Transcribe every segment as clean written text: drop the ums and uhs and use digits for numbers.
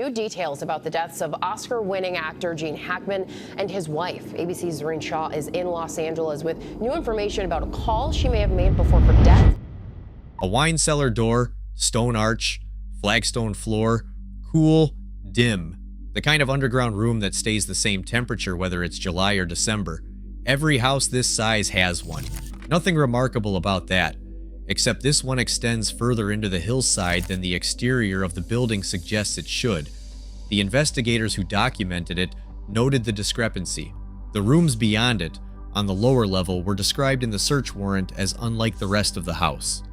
new details about the deaths of Oscar-winning actor Gene Hackman and his wife. ABC's Zareen Shaw is in Los Angeles with new information about a call she may have made before her death. A wine cellar door, stone arch, flagstone floor, cool, dim. The kind of underground room that stays the same temperature whether it's July or December. Every house this size has one. Nothing remarkable about that, except this one extends further into the hillside than the exterior of the building suggests it should. The investigators who documented it noted the discrepancy. The rooms beyond it, on the lower level, were described in the search warrant as unlike the rest of the house.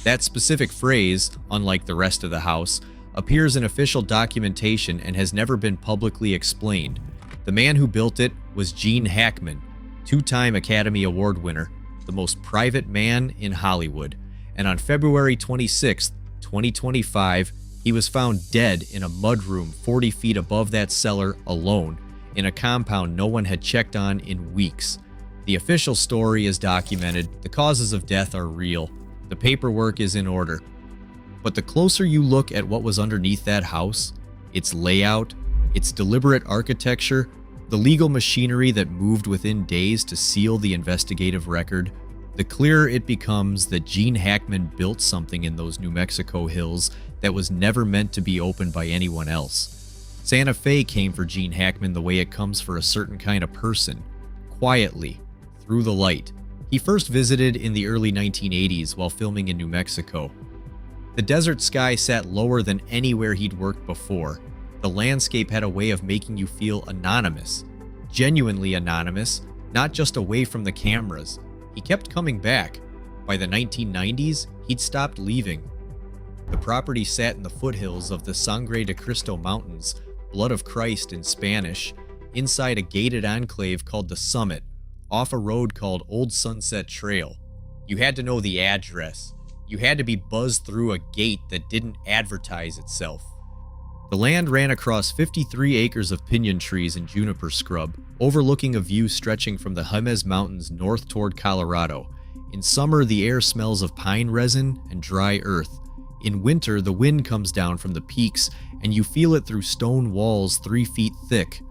That specific phrase, unlike the rest of the house, appears in official documentation and has never been publicly explained. The man who built it was Gene Hackman, two-time Academy Award winner, the most private man in Hollywood. And on February 26, 2025, he was found dead in a mudroom 40 feet above that cellar alone, in a compound no one had checked on in weeks. The official story is documented, the causes of death are real, the paperwork is in order. But the closer you look at what was underneath that house, its layout, its deliberate architecture, the legal machinery that moved within days to seal the investigative record, the clearer it becomes that Gene Hackman built something in those New Mexico hills that was never meant to be opened by anyone else. Santa Fe came for Gene Hackman the way it comes for a certain kind of person, quietly, through the light. He first visited in the early 1980s while filming in New Mexico. The desert sky sat lower than anywhere he'd worked before. The landscape had a way of making you feel anonymous, genuinely anonymous, not just away from the cameras. He kept coming back. By the 1990s, he'd stopped leaving. The property sat in the foothills of the Sangre de Cristo Mountains, Blood of Christ in Spanish, inside a gated enclave called the Summit, off a road called Old Sunset Trail. You had to know the address. You had to be buzzed through a gate that didn't advertise itself. The land ran across 53 acres of pinyon trees and juniper scrub, overlooking a view stretching from the Jemez Mountains north toward Colorado. In summer, the air smells of pine resin and dry earth. In winter, the wind comes down from the peaks, and you feel it through stone walls 3 feet thick.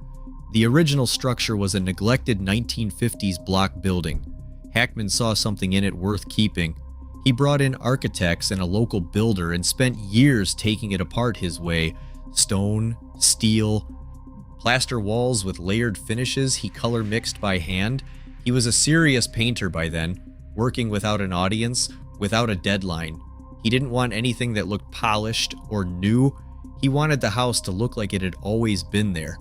The original structure was a neglected 1950s block building. Hackman saw something in it worth keeping. He brought in architects and a local builder and spent years taking it apart his way. Stone, steel, plaster walls with layered finishes he color mixed by hand. He was a serious painter by then, working without an audience, without a deadline. He didn't want anything that looked polished or new. He wanted the house to look like it had always been there.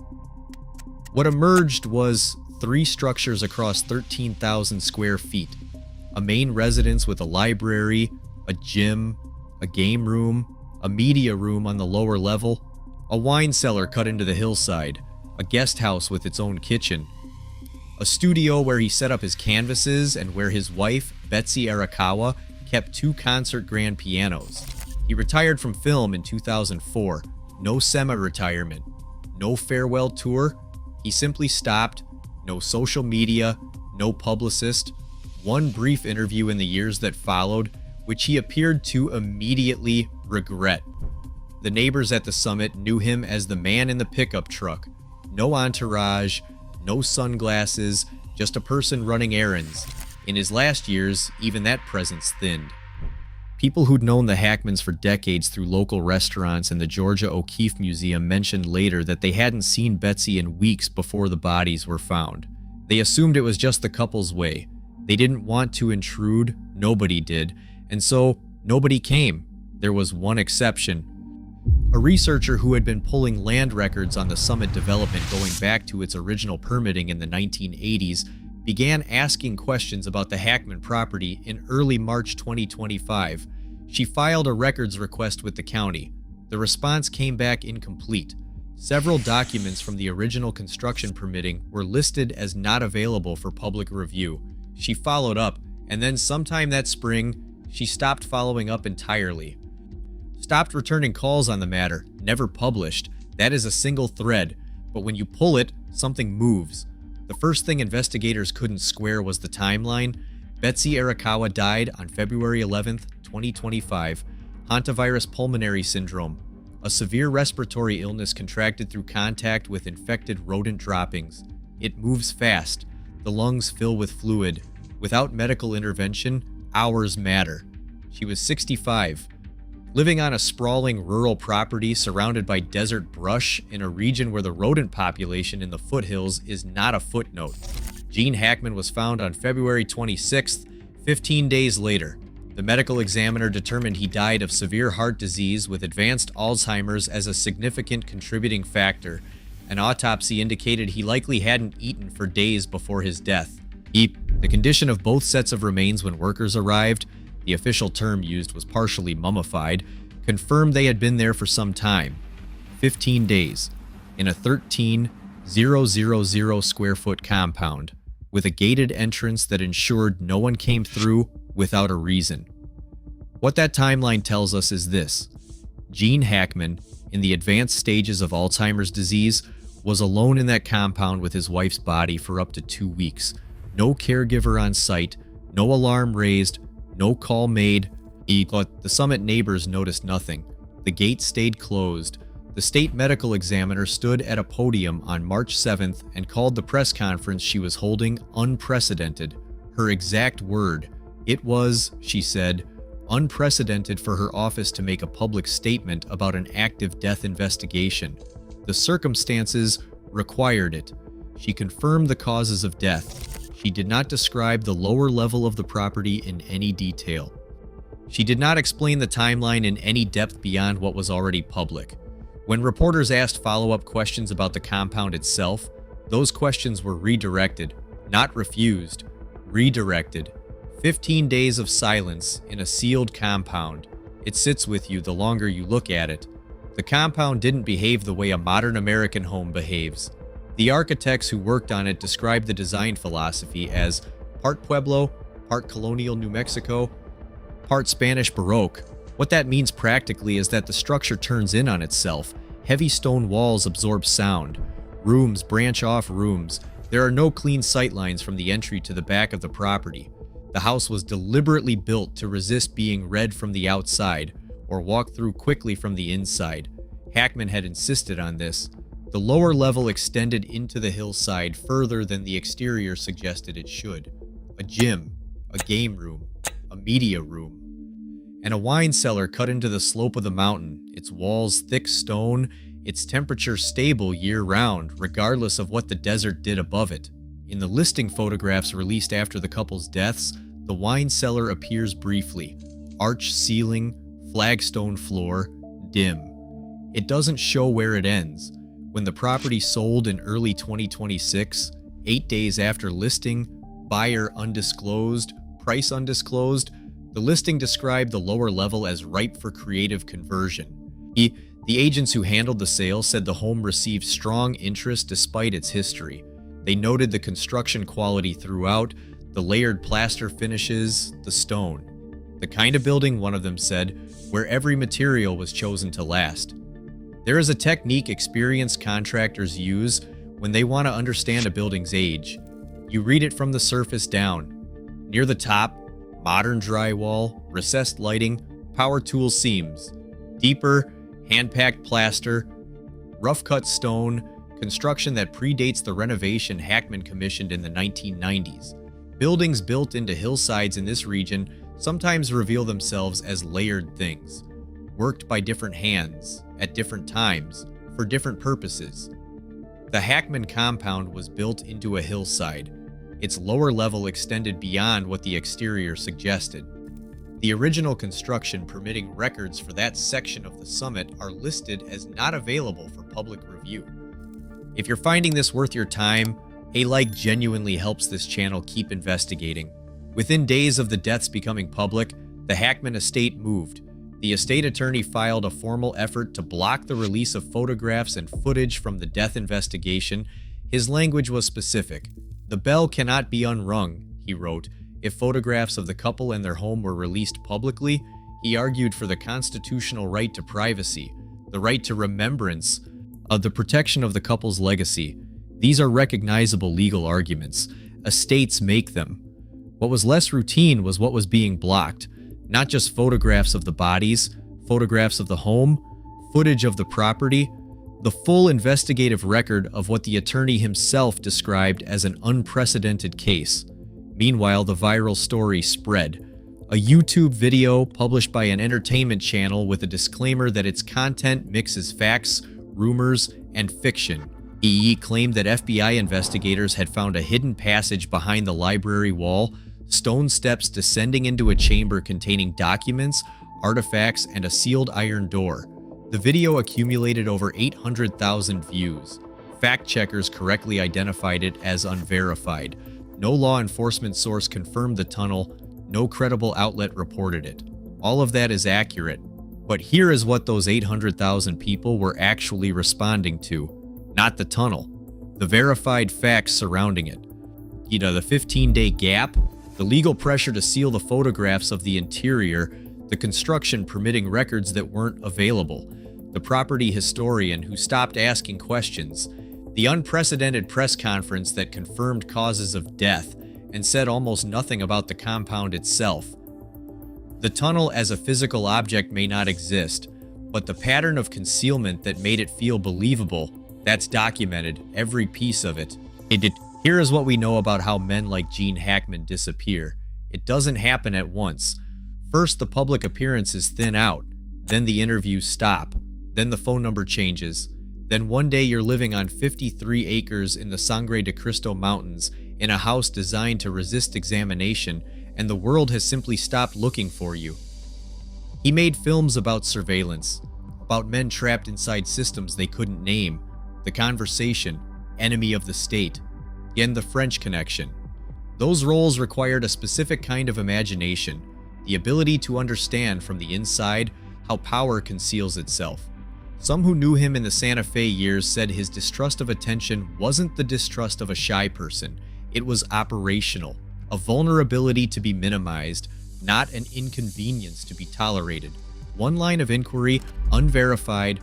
What emerged was 3 structures across 13,000 square feet. A main residence with a library, a gym, a game room, a media room on the lower level, a wine cellar cut into the hillside, a guest house with its own kitchen, a studio where he set up his canvases and where his wife, Betsy Arakawa, kept 2 concert grand pianos. He retired from film in 2004. No semi-retirement, no farewell tour. He simply stopped. No social media, no publicist. One brief interview in the years that followed, which he appeared to immediately regret. The neighbors at the Summit knew him as the man in the pickup truck. No entourage, no sunglasses, just a person running errands. In his last years, even that presence thinned. People who'd known the Hackmans for decades through local restaurants and the Georgia O'Keeffe Museum mentioned later that they hadn't seen Betsy in weeks before the bodies were found. They assumed it was just the couple's way. They didn't want to intrude, nobody did, and so nobody came. There was one exception. A researcher who had been pulling land records on the Summit development going back to its original permitting in the 1980s began asking questions about the Hackman property in early March 2025. She filed a records request with the county. The response came back incomplete. Several documents from the original construction permitting were listed as not available for public review. She followed up, and then sometime that spring, she stopped following up entirely. Stopped returning calls on the matter, never published. That is a single thread, but when you pull it, something moves. The first thing investigators couldn't square was the timeline. Betsy Arakawa died on February 11th, 2025, hantavirus pulmonary syndrome. a severe respiratory illness contracted through contact with infected rodent droppings. It moves fast. The lungs fill with fluid. Without medical intervention, hours matter. She was 65. Living on a sprawling rural property surrounded by desert brush in a region where the rodent population in the foothills is not a footnote. Gene Hackman was found on February 26th, 15 days later. The medical examiner determined he died of severe heart disease with advanced Alzheimer's as a significant contributing factor. An autopsy indicated he likely hadn't eaten for days before his death. The condition of both sets of remains when workers arrived, the official term used was partially mummified, confirmed they had been there for some time. 15 days, in a 13,000 square foot compound, with a gated entrance that ensured no one came through without a reason. What that timeline tells us is this: Gene Hackman, in the advanced stages of Alzheimer's disease, was alone in that compound with his wife's body for up to 2 weeks. No caregiver on site, no alarm raised, no call made, but the Summit neighbors noticed nothing. The gate stayed closed. The state medical examiner stood at a podium on March 7th and called the press conference she was holding unprecedented. Her exact word: "It was," she said, "unprecedented for her office to make a public statement about an active death investigation. The circumstances required it." She confirmed the causes of death. She did not describe the lower level of the property in any detail. She did not explain the timeline in any depth beyond what was already public. When reporters asked follow-up questions about the compound itself, those questions were redirected, not refused, redirected. 15 days of silence in a sealed compound. It sits with you the longer you look at it. The compound didn't behave the way a modern American home behaves. The architects who worked on it described the design philosophy as part Pueblo, part colonial New Mexico, part Spanish Baroque. What that means practically is that the structure turns in on itself. Heavy stone walls absorb sound. Rooms branch off rooms. There are no clean sightlines from the entry to the back of the property. The house was deliberately built to resist being read from the outside or walked through quickly from the inside. Hackman had insisted on this. The lower level extended into the hillside further than the exterior suggested it should. A gym, a game room, a media room, and a wine cellar cut into the slope of the mountain, its walls thick stone, its temperature stable year-round, regardless of what the desert did above it. In the listing photographs released after the couple's deaths, the wine cellar appears briefly. Arch ceiling, flagstone floor, dim. It doesn't show where it ends. When the property sold in early 2026, 8 days after listing, buyer undisclosed, price undisclosed, the listing described the lower level as ripe for creative conversion. The agents who handled the sale said the home received strong interest despite its history. They noted the construction quality throughout, the layered plaster finishes, the stone. The kind of building, one of them said, where every material was chosen to last. There is a technique experienced contractors use when they want to understand a building's age. You read it from the surface down. Near the top, modern drywall, recessed lighting, power tool seams. Deeper, hand-packed plaster, rough-cut stone, construction that predates the renovation Hackman commissioned in the 1990s. Buildings built into hillsides in this region sometimes reveal themselves as layered things, worked by different hands, at different times, for different purposes. The Hackman compound was built into a hillside. Its lower level extended beyond what the exterior suggested. The original construction permitting records for that section of the summit are listed as not available for public review. If you're finding this worth your time, a like genuinely helps this channel keep investigating. Within days of the deaths becoming public, the Hackman estate moved. The estate attorney filed a formal effort to block the release of photographs and footage from the death investigation. His language was specific. "The bell cannot be unrung," he wrote. If photographs of the couple and their home were released publicly, he argued for the constitutional right to privacy, the right to remembrance, of the protection of the couple's legacy. These are recognizable legal arguments. Estates make them. What was less routine was what was being blocked. Not just photographs of the bodies, photographs of the home, footage of the property, the full investigative record of what the attorney himself described as an unprecedented case. Meanwhile, the viral story spread. A YouTube video published by an entertainment channel with a disclaimer that its content mixes facts, rumors, and fiction. EE claimed that FBI investigators had found a hidden passage behind the library wall, stone steps descending into a chamber containing documents, artifacts, and a sealed iron door. The video accumulated over 800,000 views. Fact-checkers correctly identified it as unverified. No law enforcement source confirmed the tunnel. No credible outlet reported it. All of that is accurate. But here is what those 800,000 people were actually responding to. Not the tunnel. The verified facts surrounding it. The 15-day gap, the legal pressure to seal the photographs of the interior, the construction permitting records that weren't available, the property historian who stopped asking questions, the unprecedented press conference that confirmed causes of death and said almost nothing about the compound itself. The tunnel as a physical object may not exist, but the pattern of concealment that made it feel believable, that's documented, every piece of it. Here is what we know about how men like Gene Hackman disappear. It doesn't happen at once. First, the public appearances thin out. Then the interviews stop. Then the phone number changes. Then one day you're living on 53 acres in the Sangre de Cristo Mountains in a house designed to resist examination, and the world has simply stopped looking for you. He made films about surveillance, about men trapped inside systems they couldn't name, The Conversation, Enemy of the State, and The French Connection. Those roles required a specific kind of imagination, the ability to understand from the inside how power conceals itself. Some who knew him in the Santa Fe years said his distrust of attention wasn't the distrust of a shy person. It was operational, a vulnerability to be minimized, not an inconvenience to be tolerated. One line of inquiry, unverified,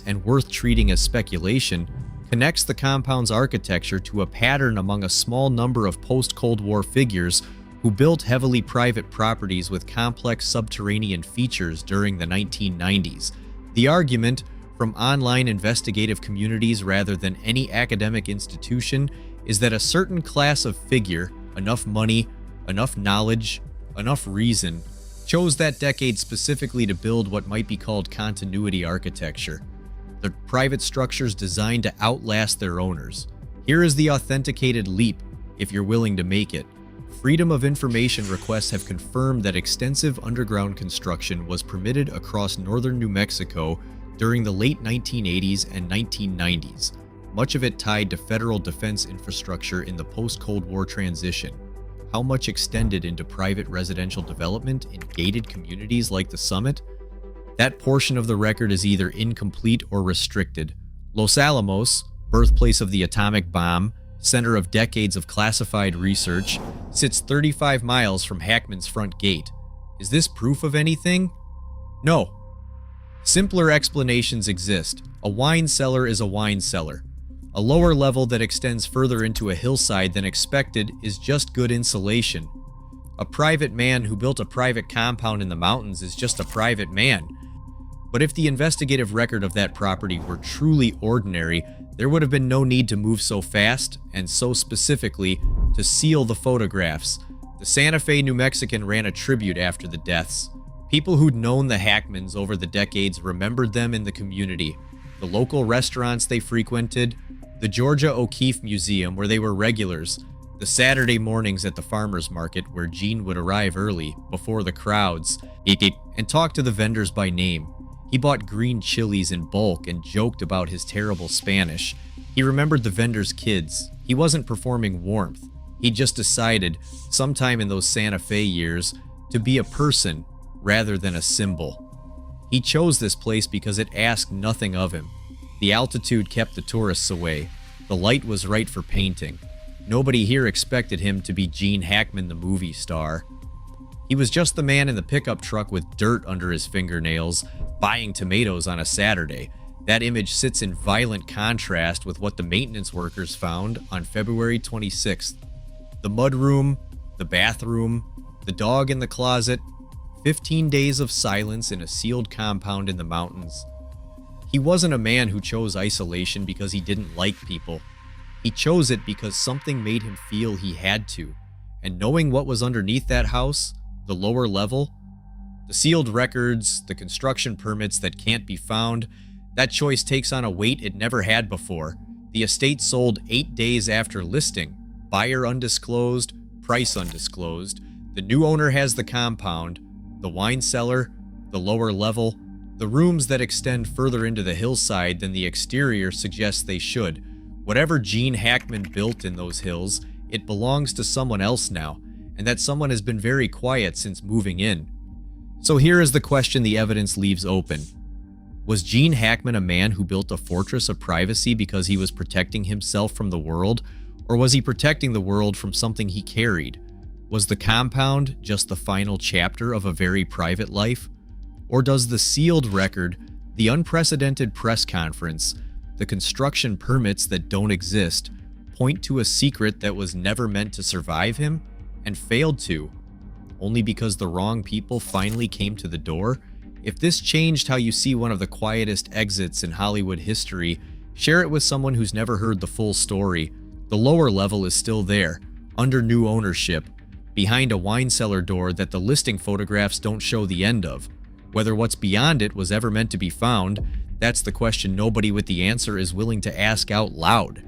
and worth treating as speculation, connects the compound's architecture to a pattern among a small number of post-Cold War figures who built heavily private properties with complex subterranean features during the 1990s. The argument, from online investigative communities rather than any academic institution, is that a certain class of figure, enough money, enough knowledge, enough reason, chose that decade specifically to build what might be called continuity architecture. The private structures designed to outlast their owners. Here is the authenticated leap, if you're willing to make it. Freedom of information requests have confirmed that extensive underground construction was permitted across northern New Mexico during the late 1980s and 1990s, much of it tied to federal defense infrastructure in the post-Cold War transition. How much extended into private residential development in gated communities like the Summit? That portion of the record is either incomplete or restricted. Los Alamos, birthplace of the atomic bomb, center of decades of classified research, sits 35 miles from Hackman's front gate. Is this proof of anything? No. Simpler explanations exist. A wine cellar is a wine cellar. A lower level that extends further into a hillside than expected is just good insulation. A private man who built a private compound in the mountains is just a private man. But if the investigative record of that property were truly ordinary, there would have been no need to move so fast, and so specifically, to seal the photographs. The Santa Fe New Mexican ran a tribute after the deaths. People who'd known the Hackmans over the decades remembered them in the community. The local restaurants they frequented, the Georgia O'Keeffe Museum where they were regulars, the Saturday mornings at the farmer's market where Gene would arrive early, before the crowds, and talk to the vendors by name. He bought green chilies in bulk and joked about his terrible Spanish. He remembered the vendors' kids. He wasn't performing warmth. He just decided, sometime in those Santa Fe years, to be a person rather than a symbol. He chose this place because it asked nothing of him. The altitude kept the tourists away. The light was right for painting. Nobody here expected him to be Gene Hackman, the movie star. He was just the man in the pickup truck with dirt under his fingernails, buying tomatoes on a Saturday. That image sits in violent contrast with what the maintenance workers found on February 26th. The mudroom, the bathroom, the dog in the closet, 15 days of silence in a sealed compound in the mountains. He wasn't a man who chose isolation because he didn't like people. He chose it because something made him feel he had to. And knowing what was underneath that house, the lower level, the sealed records, the construction permits that can't be found, that choice takes on a weight it never had before. The estate sold 8 days after listing. Buyer undisclosed, price undisclosed. The new owner has the compound, the wine cellar, the lower level, the rooms that extend further into the hillside than the exterior suggests they should. Whatever Gene Hackman built in those hills, it belongs to someone else now, and that someone has been very quiet since moving in. So here is the question the evidence leaves open. Was Gene Hackman a man who built a fortress of privacy because he was protecting himself from the world, or was he protecting the world from something he carried? Was the compound just the final chapter of a very private life? Or does the sealed record, the unprecedented press conference, the construction permits that don't exist, point to a secret that was never meant to survive him and failed to, only because the wrong people finally came to the door? If this changed how you see one of the quietest exits in Hollywood history, share it with someone who's never heard the full story. The lower level is still there, under new ownership, behind a wine cellar door that the listing photographs don't show the end of. Whether what's beyond it was ever meant to be found, that's the question nobody with the answer is willing to ask out loud.